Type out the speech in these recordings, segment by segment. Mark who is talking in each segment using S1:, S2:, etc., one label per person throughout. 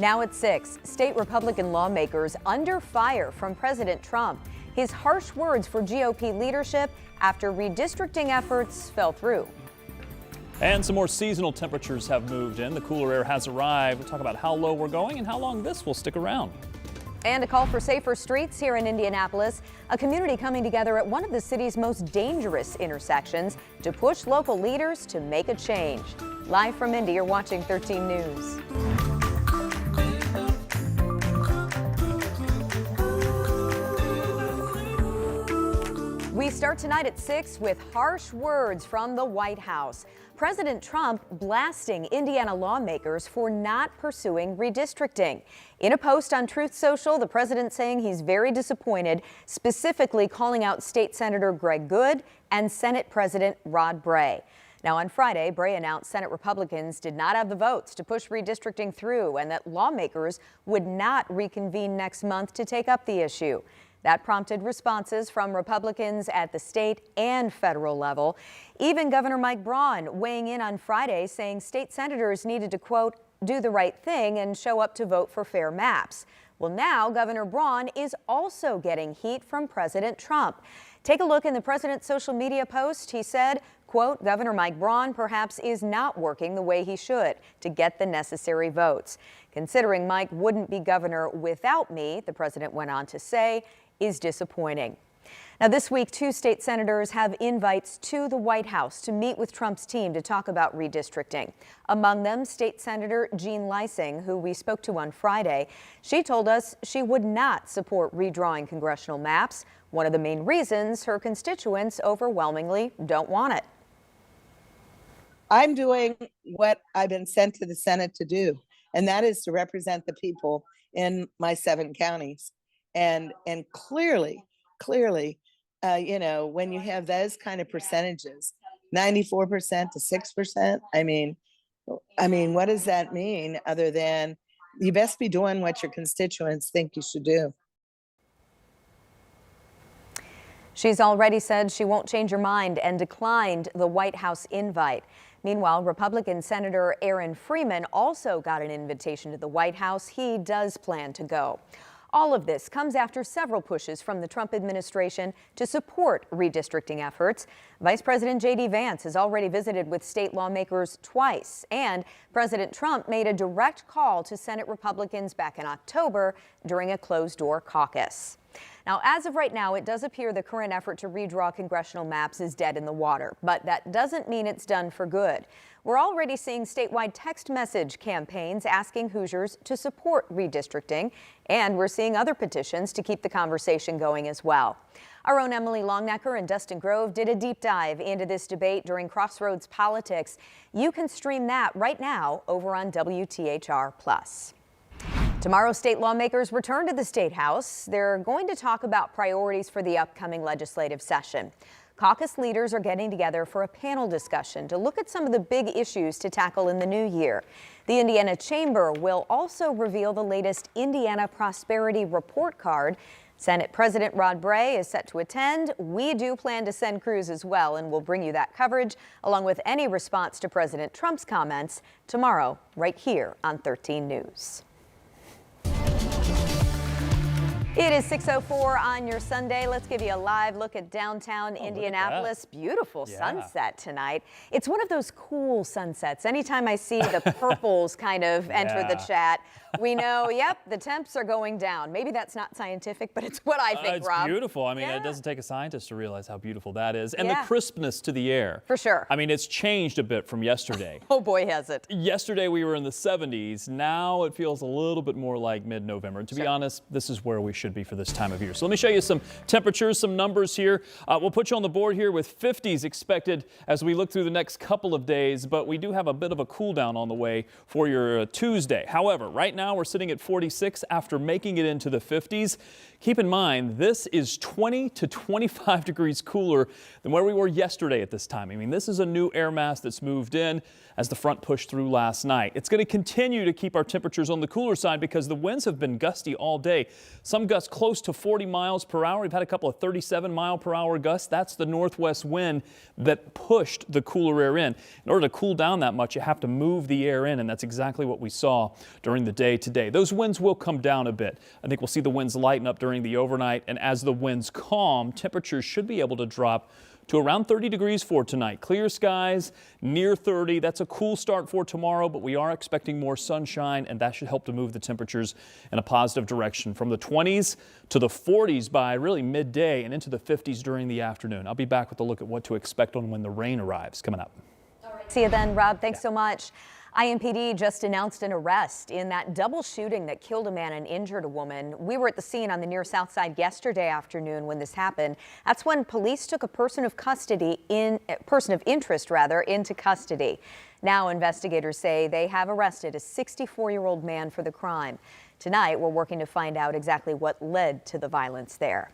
S1: Now at 6, state Republican lawmakers under fire from President Trump. His harsh words for GOP leadership after redistricting efforts fell through.
S2: And some more seasonal temperatures have moved in. The cooler air has arrived. We'll talk about how low we're going and how long this will stick around.
S1: And a call for safer streets here in Indianapolis, a community coming together at one of the city's most dangerous intersections to push local leaders to make a change. Live from Indy, you're watching 13 News. We start tonight at 6 with harsh words from the White House. President Trump blasting Indiana lawmakers for not pursuing redistricting. In a post on Truth Social, the president saying he's very disappointed, specifically calling out State Senator Greg Good and Senate President Rod Bray. Now, on Friday, Bray announced Senate Republicans did not have the votes to push redistricting through and that lawmakers would not reconvene next month to take up the issue. That prompted responses from Republicans at the state and federal level. Even Governor Mike Braun weighing in on Friday, saying state senators needed to, quote, do the right thing and show up to vote for fair maps. Well, now Governor Braun is also getting heat from President Trump. Take a look in the president's social media post. He said, quote, Governor Mike Braun perhaps is not working the way he should to get the necessary votes. Considering Mike wouldn't be governor without me, the president went on to say, is disappointing. Now, this week, 2 state senators have invites to the White House to meet with Trump's team to talk about redistricting. Among them, State Senator Jean Leising, who we spoke to on Friday. She told us she would not support redrawing congressional maps. One of the main reasons her constituents overwhelmingly don't want it.
S3: I'm doing what I've been sent to the Senate to do, and that is to represent the people in my 7 counties. And clearly, you know, when you have those kind of percentages, 94% to 6%, I mean, what does that mean other than you best be doing what your constituents think you should do?
S1: She's already said she won't change her mind and declined the White House invite. Meanwhile, Republican Senator Aaron Freeman also got an invitation to the White House. He does plan to go. All of this comes after several pushes from the Trump administration to support redistricting efforts. Vice President J.D. Vance has already visited with state lawmakers twice, and President Trump made a direct call to Senate Republicans back in October during a closed-door caucus. Now, as of right now, it does appear the current effort to redraw congressional maps is dead in the water, but that doesn't mean it's done for good. We're already seeing statewide text message campaigns asking Hoosiers to support redistricting, and we're seeing other petitions to keep the conversation going as well. Our own Emily Longnecker and Dustin Grove did a deep dive into this debate during Crossroads Politics. You can stream that right now over on WTHR+. Tomorrow, state lawmakers return to the State House. They're going to talk about priorities for the upcoming legislative session. Caucus leaders are getting together for a panel discussion to look at some of the big issues to tackle in the new year. The Indiana Chamber will also reveal the latest Indiana Prosperity Report Card. Senate President Rod Bray is set to attend. We do plan to send crews as well, and we'll bring you that coverage along with any response to President Trump's comments tomorrow right here on 13 News. It is 6:04 on your Sunday. Let's give you a live look at downtown Indianapolis. Beautiful sunset tonight. It's one of those cool sunsets. Anytime I see the purples kind of enter the chat, we know, yep, the temps are going down. Maybe that's not scientific, but it's what I think, Rob.
S2: It's beautiful. I mean, it doesn't take a scientist to realize how beautiful that is. And the crispness to the air.
S1: For sure.
S2: I mean, it's changed a bit from yesterday.
S1: Oh, boy, has it.
S2: Yesterday, we were in the 70s. Now it feels a little bit more like mid-November. And to be honest, this is where we should be for this time of year. So let me show you some temperatures, some numbers here. We'll put you on the board here with 50s expected as we look through the next couple of days, but we do have a bit of a cool down on the way for your Tuesday. However, right now we're sitting at 46 after making it into the 50s. Keep in mind, this is 20 to 25 degrees cooler than where we were yesterday at this time. I mean, this is a new air mass that's moved in as the front pushed through last night. It's going to continue to keep our temperatures on the cooler side because the winds have been gusty all day. Some gusts close to 40 miles per hour. We've had a couple of 37-mile-per-hour gusts. That's the northwest wind that pushed the cooler air in. In order to cool down that much, you have to move the air in, and that's exactly what we saw during the day today. Those winds will come down a bit. I think we'll see the winds lighten up during the overnight, and as the winds calm, temperatures should be able to drop to around 30 degrees for tonight. Clear skies, near 30. That's a cool start for tomorrow, but we are expecting more sunshine, and that should help to move the temperatures in a positive direction from the 20s to the 40s by really midday and into the 50s during the afternoon. I'll be back with a look at what to expect on when the rain arrives coming up.
S1: All right. See you then, Rob. Thanks so much. IMPD just announced an arrest in that double shooting that killed a man and injured a woman. We were at the scene on the near south side yesterday afternoon when this happened. That's when police took a person of interest into custody. Now investigators say they have arrested a 64-year-old man for the crime. Tonight, we're working to find out exactly what led to the violence there.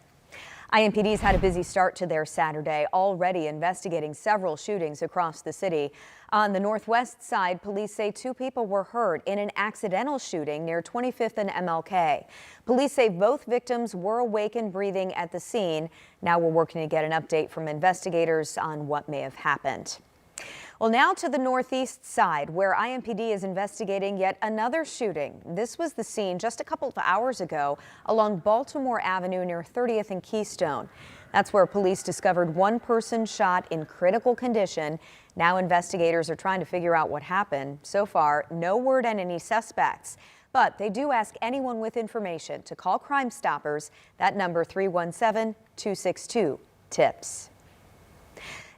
S1: IMPD's had a busy start to their Saturday, already investigating several shootings across the city. On the northwest side, police say 2 people were hurt in an accidental shooting near 25th and MLK. Police say both victims were awake and breathing at the scene. Now we're working to get an update from investigators on what may have happened. Well, now to the northeast side, where IMPD is investigating yet another shooting. This was the scene just a couple of hours ago along Baltimore Avenue near 30th and Keystone. That's where police discovered one person shot in critical condition. Now investigators are trying to figure out what happened. So far, no word on any suspects. But they do ask anyone with information to call Crime Stoppers. That number 317-262-TIPS.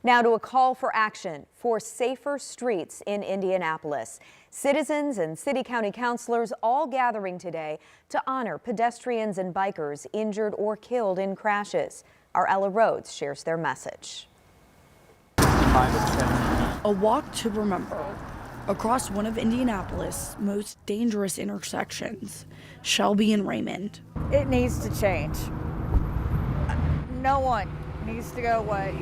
S1: Now to a call for action for safer streets in Indianapolis. Citizens and city-county councilors all gathering today to honor pedestrians and bikers injured or killed in crashes. Our Ella Rhodes shares their message.
S4: A walk to remember. Across one of Indianapolis' most dangerous intersections, Shelby and Raymond.
S5: It needs to change. No one needs to go what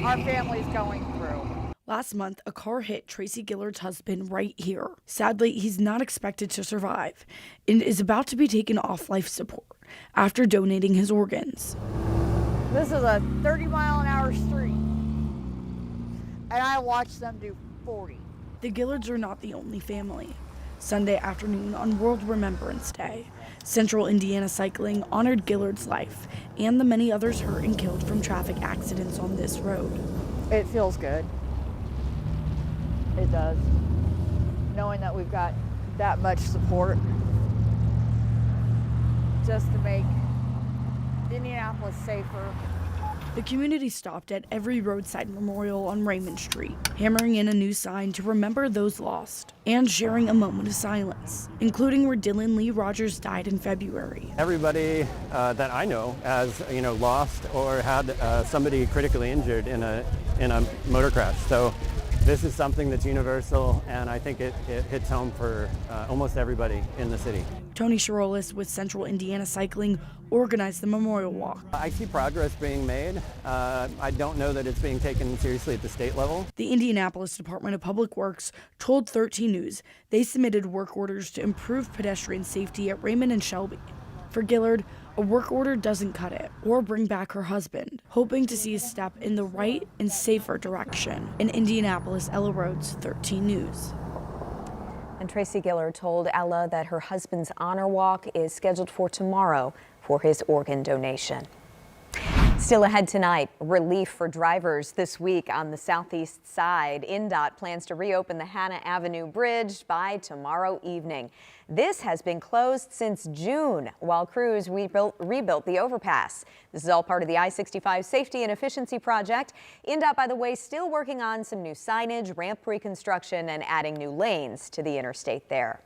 S5: our family's going through.
S4: Last month, a car hit Tracy Gillard's husband right here. Sadly, he's not expected to survive and is about to be taken off life support after donating his organs.
S5: This is a 30-mile-an-hour street, and I watched them do 40.
S4: The Gillards are not the only family. Sunday afternoon on World Remembrance Day, Central Indiana Cycling honored Gillard's life and the many others hurt and killed from traffic accidents on this road.
S5: It feels good. It does. Knowing that we've got that much support just to make Indianapolis safer.
S4: The community stopped at every roadside memorial on Raymond Street, hammering in a new sign to remember those lost and sharing a moment of silence, including where Dylan Lee Rogers died in February.
S6: Everybody that I know has, lost or had somebody critically injured in a motor crash. So this is something that's universal, and I think it hits home for almost everybody in the city.
S4: Tony Chirolis with Central Indiana Cycling organized the memorial walk.
S6: I see progress being made. I don't know that it's being taken seriously at the state level.
S4: The Indianapolis Department of Public Works told 13 News they submitted work orders to improve pedestrian safety at Raymond and Shelby. For Gillard, a work order doesn't cut it or bring back her husband, hoping to see a step in the right and safer direction. In Indianapolis, Ella Rhodes, 13 News.
S1: And Tracy Gillard told Ella that her husband's honor walk is scheduled for tomorrow for his organ donation. Still ahead tonight, relief for drivers this week on the southeast side. INDOT plans to reopen the Hannah Avenue Bridge by tomorrow evening. This has been closed since June while crews rebuilt the overpass. This is all part of the I-65 Safety and Efficiency Project. INDOT, by the way, still working on some new signage, ramp reconstruction, and adding new lanes to the interstate there.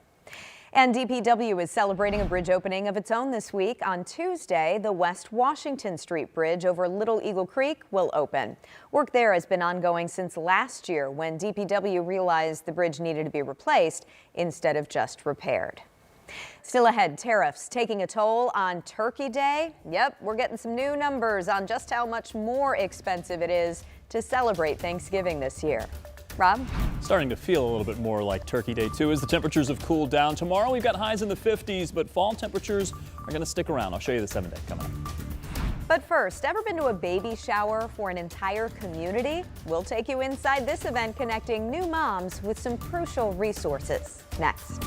S1: And DPW is celebrating a bridge opening of its own this week. On Tuesday, the West Washington Street Bridge over Little Eagle Creek will open. Work there has been ongoing since last year when DPW realized the bridge needed to be replaced instead of just repaired. Still ahead, tariffs taking a toll on Turkey Day. Yep, we're getting some new numbers on just how much more expensive it is to celebrate Thanksgiving this year. Rob?
S2: Starting to feel a little bit more like Turkey Day too as the temperatures have cooled down. Tomorrow we've got highs in the 50s, but fall temperatures are going to stick around. I'll show you the 7-day coming up.
S1: But first, ever been to a baby shower for an entire community? We'll take you inside this event connecting new moms with some crucial resources. Next.